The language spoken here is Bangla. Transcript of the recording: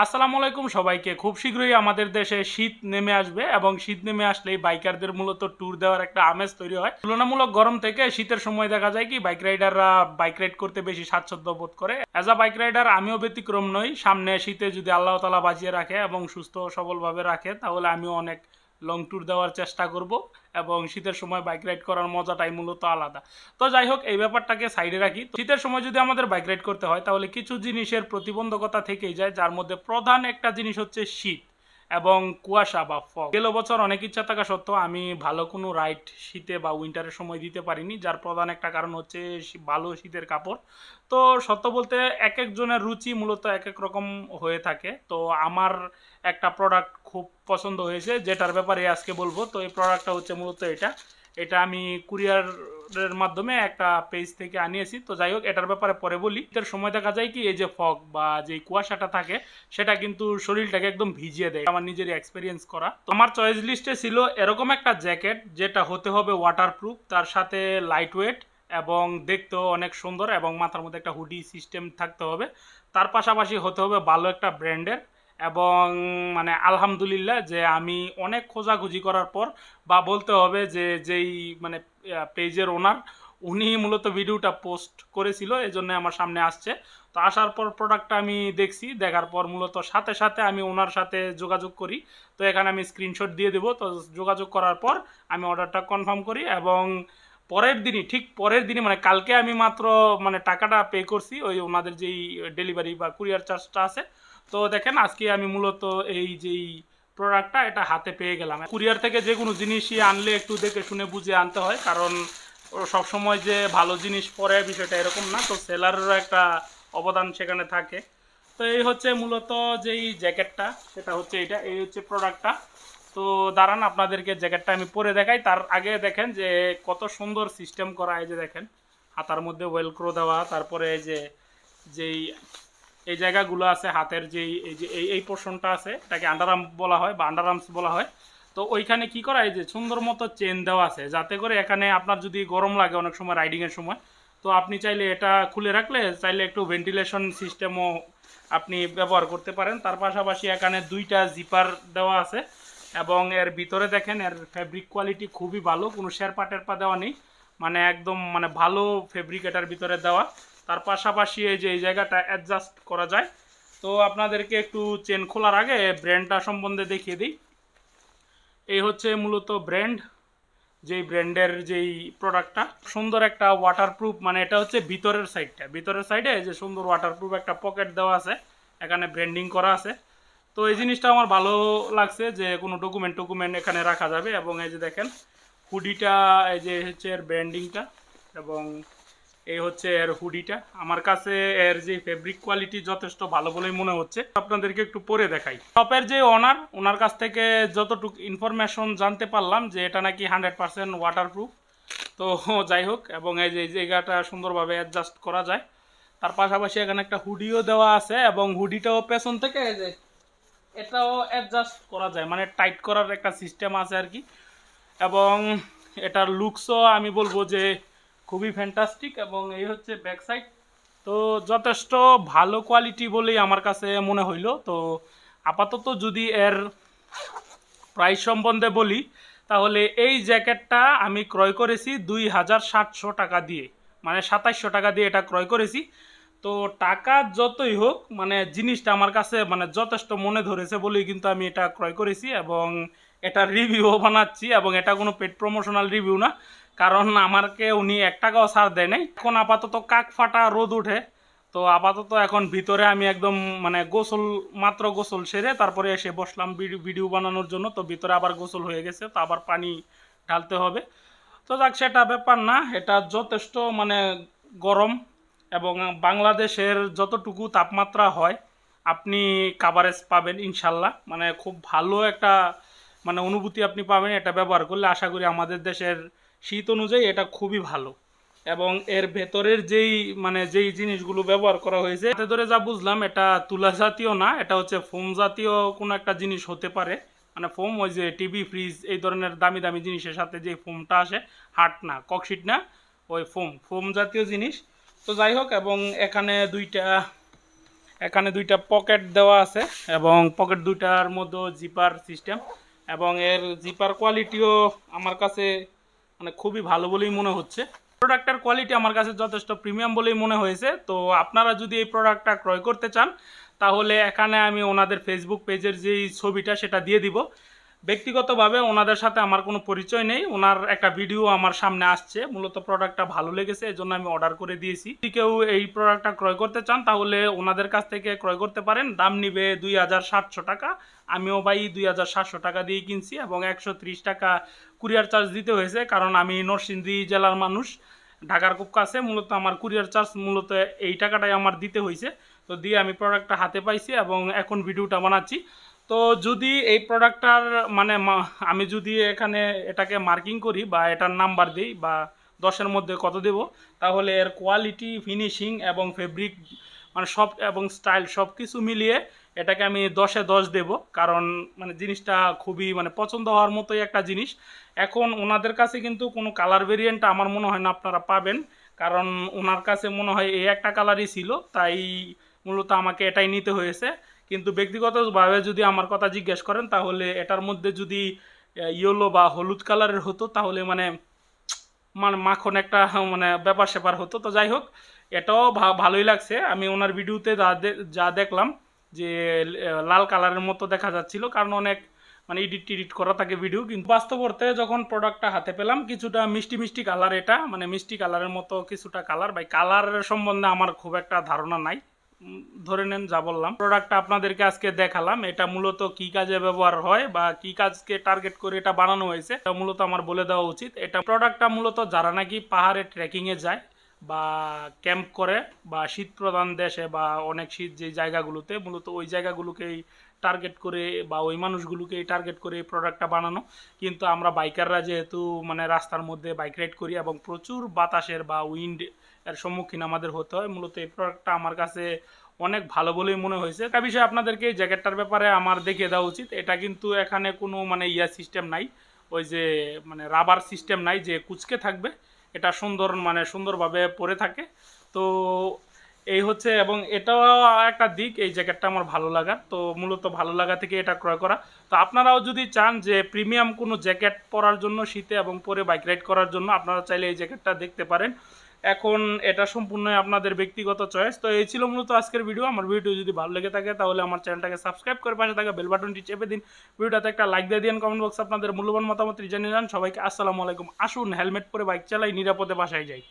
আসসালামু আলাইকুম সবাইকে। খুব শীঘ্রই আমাদের দেশে শীত নেমে আসবে এবং শীত নেমে আসলেই বাইকারদের মূলত ট্যুর দেওয়ার একটা আমেজ তৈরি হয়। তুলনামূলক গরম থেকে শীতের সময় দেখা যায় কি বাইক রাইডাররা বাইক রাইড করতে বেশি স্বাচ্ছন্দ্য বোধ করে। অ্যাজ আ বাইক রাইডার আমিও ব্যতিক্রম নই। সামনে শীতে যদি আল্লাহ তাআলা বাঁচিয়ে রাখে এবং সুস্থ সবলভাবে রাখে তাহলে আমিও অনেক লং ট্যুর দেওয়ার চেষ্টা করব এবং শীতের সময় বাইক রাইড করার মজাটাই মূলত আলাদা। তো যাই হোক, এই ব্যাপারটাকে সাইডে রাখি। শীতের সময় যদি আমাদের বাইক রাইড করতে হয় তাহলে কিছু জিনিসের প্রতিবন্ধকতা থেকেই যায়, যার মধ্যে প্রধান একটা জিনিস হচ্ছে শীত এবং কুয়াশা বা ফগ। গেল বছর অনেক ইচ্ছা থাকা সত্ত্বেও আমি ভালো কোনো রাইড শীতে বা উইন্টারের সময় দিতে পারিনি, যার প্রধান একটা কারণ হচ্ছে ভালো শীতের কাপড়। তো সত্য বলতে এক একজনের রুচি মূলত এক এক রকম হয়ে থাকে। তো আমার একটা প্রোডাক্ট খুব পছন্দ হয়েছে, যেটার ব্যাপারে আজকে বলবো। তো এই প্রোডাক্টটা হচ্ছে মূলত এটা এটা আমি কুরিয়ারের মাধ্যমে একটা পেজ থেকে আনিয়েছি। তো যাই হোক, এটার ব্যাপারে পরে বলি। এর সময় দেখা যায় কি এই যে ফগ বা যে কুয়াশাটা থাকে সেটা কিন্তু শরীরটাকে একদম ভিজিয়ে দেয়। আমার নিজেরই এক্সপিরিয়েন্স করা। তো আমার চয়েস লিস্টে ছিল এরকম একটা জ্যাকেট যেটা হতে হবে ওয়াটারপ্রুফ, তার সাথে লাইট ওয়েট এবং দেখতেও অনেক সুন্দর, এবং মাথার মধ্যে একটা হুডি সিস্টেম থাকতে হবে। তার পাশাপাশি হতে হবে ভালো একটা ব্র্যান্ডের। এবং মানে আলহামদুলিল্লাহ যে আমি অনেক খোঁজাখুঁজি করার পর, বা বলতে হবে যে যেই মানে পেজের ওনার, উনি মূলত ভিডিওটা পোস্ট করেছিল, এই জন্য আমার সামনে আসছে। তো আসার পর প্রোডাক্টটা আমি দেখছি, দেখার পর মূলত সাথে সাথে আমি ওনার সাথে যোগাযোগ করি। তো এখানে আমি স্ক্রিনশট দিয়ে দেবো। তো যোগাযোগ করার পর আমি অর্ডারটা কনফার্ম করি এবং ঠিক পরের দিনই মানে কালকে আমি মাত্র মানে টাকাটা পে করছি ওই ওনাদের যেই ডেলিভারি বা কুরিয়ার চার্জটা আছে। তো দেখেন আজকে আমি মূলত এই যেই প্রোডাক্টটা এটা হাতে পেয়ে গেলাম। কুরিয়ার থেকে যে কোনো জিনিসই আনলে একটু দেখে শুনে বুঝে আনতে হয়, কারণ সবসময় যে ভালো জিনিস পরে বিষয়টা এরকম না। তো সেলারেরও একটা অবদান সেখানে থাকে। তো এই হচ্ছে মূলত যেই জ্যাকেটটা, সেটা হচ্ছে এই হচ্ছে প্রোডাক্টটা। তো দাঁড়ান আপনাদেরকে জ্যাকেটটা আমি পরে দেখাই। তার আগে দেখেন যে কত সুন্দর সিস্টেম করা। এই যে দেখেন হাতার মধ্যে ওয়েলক্রো দেওয়া, তারপরে এই যে যেই এই জায়গাগুলো আছে হাতের, যেই এই যে এই পোর্শনটা আছে, এটাকে আন্ডারআর্ম বলা হয় বা আন্ডার আর্মস বলা হয়। তো ওইখানে কি করা, এই যে সুন্দর মতো চেন দেওয়া আছে, যাতে করে এখানে আপনার যদি গরম লাগে অনেক সময় রাইডিংয়ের সময়, তো আপনি চাইলে এটা খুলে রাখলে চাইলে একটু ভেন্টিলেশন সিস্টেমও আপনি ব্যবহার করতে পারেন। তার পাশাপাশি এখানে দুইটা জিপার দেওয়া আছে এবং এর ভিতরে দেখেন এর ফ্যাব্রিক কোয়ালিটি খুবই ভালো, কোনো শেরপা টেরপা দেওয়া নেই, মানে একদম মানে ভালো ফেব্রিক এটার ভিতরে দেওয়া। তার পাশাপাশি এই যে এই জায়গাটা অ্যাডজাস্ট করা যায়। তো আপনাদেরকে একটু চেন খোলার আগে ব্র্যান্ডটা সম্বন্ধে দেখিয়ে দিই। এই হচ্ছে মূলত ব্র্যান্ড, যেই ব্র্যান্ডের যেই প্রোডাক্টটা সুন্দর একটা ওয়াটারপ্রুফ, মানে এটা হচ্ছে ভিতরের সাইডে যে সুন্দর ওয়াটারপ্রুফ একটা পকেট দেওয়া আছে, এখানে ব্র্যান্ডিং করা আছে। তো এই জিনিসটা আমার ভালো লাগছে যে কোনো ডকুমেন্ট এখানে রাখা যাবে। এবং এই যে দেখেন হুডিটা, এই যে হচ্ছে এর ব্র্যান্ডিংটা, এবং এই হচ্ছে এর হুডিটা। আমার কাছে এর যে ফেব্রিক কোয়ালিটি যথেষ্ট ভালো বলেই মনে হচ্ছে। আপনাদেরকে একটু পরে দেখাই। শপের যে ওনার কাছ থেকে যতটুকু ইনফরমেশন জানতে পারলাম যে এটা নাকি 100% ওয়াটারপ্রুফ। তো যাই হোক, এবং এই যে এই জায়গাটা সুন্দরভাবে অ্যাডজাস্ট করা যায়। তার পাশাপাশি এখানে একটা হুডিও দেওয়া আছে এবং হুডিটাও পেছন থেকে এই যে এটাও অ্যাডজাস্ট করা যায়, মানে টাইট করার একটা সিস্টেম আছে আর কি। এবং এটার লুকসও আমি বলবো যে খুবই ফ্যান্টাস্টিক। এবং এই হচ্ছে ব্যাক সাইড। তো যথেষ্ট ভালো কোয়ালিটি বলেই আমার কাছে মনে হইলো। তো আপাতত যদি এর প্রাইস সম্বন্ধে বলি, তাহলে এই জ্যাকেটটা আমি ক্রয় করেছি 2700 টাকা দিয়ে, মানে 2700 টাকা দিয়ে এটা ক্রয় করেছি। তো টাকা যতই হোক, মানে জিনিসটা আমার কাছে মানে যথেষ্ট মনে ধরেছে বলেই কিন্তু আমি এটা ক্রয় করেছি এবং এটা রিভিউও বানাচ্ছি। এবং এটা কোনো পেড প্রমোশনাল রিভিউ না, কারণ আমাকে উনি 1 টাকাও ছাড় দেয় নাই। এখন আপাতত কাক ফাটা রোদ উঠে, তো আপাতত এখন ভিতরে আমি একদম মানে মাত্র গোসল সেরে তারপরে এসে বসলাম ভিডিও বানানোর জন্য। তো ভিতরে আবার গোসল হয়ে গেছে, তো আবার পানি ঢালতে হবে। তো যাক, সেটা ব্যাপার না, এটা যথেষ্ট মানে গরম। এবং বাংলাদেশের যতটুকু তাপমাত্রা হয় আপনি কাভারেজ পাবেন ইনশাল্লাহ, মানে খুব ভালো একটা মানে অনুভূতি আপনি পাবেন এটা ব্যবহার করলে। আশা করি আমাদের দেশের শীত অনুযায়ী এটা খুবই ভালো। এবং এর ভেতরের যেই জিনিসগুলো ব্যবহার করা হয়েছে, এতে ধরে যা বুঝলাম এটা তুলা জাতীয় না, এটা হচ্ছে ফোম জাতীয় কোনো একটা জিনিস হতে পারে। মানে ফোম, ওই যে টিভি ফ্রিজ এই ধরনের দামি দামি জিনিসের সাথে যে ফোমটা আসে, হার্ড না, ককশিট না, ওই ফোম জাতীয় জিনিস। তো যাই হোক, এবং এখানে দুইটা এখানে দুইটা পকেট দেওয়া আছে এবং পকেট দুইটার মধ্যে জিপার সিস্টেম, এবং এর জিপার কোয়ালিটিও আমার কাছে মানে খুবই ভালো বলেই মনে হচ্ছে। প্রোডাক্টের কোয়ালিটি আমার কাছে যথেষ্ট প্রিমিয়াম বলেই মনে হয়েছে। তো আপনারা যদি এই প্রোডাক্টটা ক্রয় করতে চান তাহলে এখানে আমি ওনাদের ফেসবুক পেজের যেই ছবিটা সেটা দিয়ে দিব। ব্যক্তিগতভাবে ওনাদের সাথে আমার কোনো পরিচয় নেই, ওনার একটা ভিডিও আমার সামনে আসছে, মূলত প্রোডাক্টটা ভালো লেগেছে এজন্য আমি অর্ডার করে দিয়েছি। যদি কেউ এই প্রোডাক্টটা ক্রয় করতে চান তাহলে ওনাদের কাছ থেকে ক্রয় করতে পারেন। দাম নিবে 2700 টাকা। আমিও ভাই 2700 টাকা দিয়ে কিনছি এবং 130 টাকা কুরিয়ার চার্জ দিতে হয়েছে, কারণ আমি নরসিংদী জেলার মানুষ, ঢাকার খুব কাছে। মূলত আমার কুরিয়ার চার্জ মূলত এই টাকাটাই আমার দিতে হয়েছে। তো দিয়ে আমি প্রোডাক্টটা হাতে পাইছি এবং এখন ভিডিওটা বানাচ্ছি। তো যদি এই প্রোডাক্টটার মানে আমি যদি এখানে এটাকে মার্কিং করি বা এটার নাম্বার দিই বা 10-এর মধ্যে কত দেব, তাহলে এর কোয়ালিটি, ফিনিশিং এবং ফেব্রিক মানে সব এবং স্টাইল সব কিছু মিলিয়ে এটাকে আমি 10-এ 10 দেব। কারণ মানে জিনিসটা খুবই মানে পছন্দ হওয়ার মতোই একটা জিনিস। এখন ওনাদের কাছে কিন্তু কোনো কালার ভেরিয়েন্ট আমার মনে হয় না আপনারা পাবেন, কারণ ওনার কাছে মনে হয় এই একটা কালারই ছিল, তাই মূলত আমাকে এটাই নিতে হয়েছে। কিন্তু ব্যক্তিগতভাবে যদি আমার কথা জিজ্ঞেস করেন তাহলে এটার মধ্যে যদি ইয়েলো বা হলুদ কালারের হতো তাহলে মানে মানে মাখন একটা মানে ব্যাপার স্যাপার হতো। তো যাই হোক, এটাও ভালোই লাগছে। আমি ওনার ভিডিওতে যা দেখলাম যে লাল কালারের মতো দেখা যাচ্ছিল, কারণ অনেক মানে এডিট করা থাকে ভিডিও, কিন্তু বাস্তব অর্থে যখন প্রোডাক্টটা হাতে পেলাম কিছুটা মিষ্টি মিষ্টি কালার, এটা মানে মিষ্টি কালারের মতো কিছুটা কালার। ভাই কালারের সম্বন্ধে আমার খুব একটা ধারণা নাই, ধরে নেন যা বললাম। প্রোডাক্টটা আপনাদেরকে আজকে দেখালাম, এটা মূলত কি কাজে ব্যবহার হয় বা কি কাজকে টার্গেট করে এটা বানানো হয়েছে এটা মূলত আমার বলে দেওয়া উচিত। এটা প্রোডাক্টটা মূলত যারা নাকি পাহাড়ে ট্রেকিংয়ে যায় বা ক্যাম্প করে বা শীত প্রধান দেশে বা অনেক শীত যে জায়গাগুলোতে, মূলত ওই জায়গাগুলোকেই টার্গেট করে বা ওই মানুষগুলোকেই টার্গেট করে এই প্রোডাক্টটা বানানো। কিন্তু আমরা বাইকাররা যেহেতু মানে রাস্তার মধ্যে বাইক রাইড করি এবং প্রচুর বাতাসের বা উইন্ড এর সম্মুখীন আমাদের হতে হয়, মূলত এই প্রোডাক্টটা আমার কাছে অনেক ভালো বলেই মনে হয়েছে। একটা বিষয় আপনাদেরকে এই জ্যাকেটটার ব্যাপারে আমার দেখিয়ে দেওয়া উচিত। এটা কিন্তু এখানে কোনো মানে সিস্টেম নাই, ওই যে মানে রাবার সিস্টেম নাই যে কুচকে থাকবে, এটা সুন্দর মানে সুন্দরভাবে পরে থাকে। তো এই হচ্ছে, এবং এটাও একটা দিক এই জ্যাকেটটা আমার ভালো লাগা, তো মূলত ভালো লাগা থেকে এটা ক্রয় করা। তো আপনারাও যদি চান যে প্রিমিয়াম কোনো জ্যাকেট পরার জন্য শীতে এবং পরে বাইক রাইড করার জন্য, আপনারা চাইলে এই জ্যাকেটটা দেখতে পারেন। এখন এটা সম্পূর্ণই আপনাদের ব্যক্তিগত চয়েস। তো এই ছিল মূলত আজকের ভিডিও। আমার ভিডিও যদি ভালো লেগে থাকে তাহলে আমার চ্যানেলটাকে সাবস্ক্রাইব করে পাশে থাকা বেল বাটনটি চেপে দিন। ভিডিওটাতে একটা লাইক দিয়ে দিন, কমেন্ট বক্সে আপনাদের মূল্যবান মতামত জানিয়ে যান। সবাইকে আসসালামু আলাইকুম। আসুন হেলমেট পরে বাইক চালাই, নিরাপদে বাসায় যাই।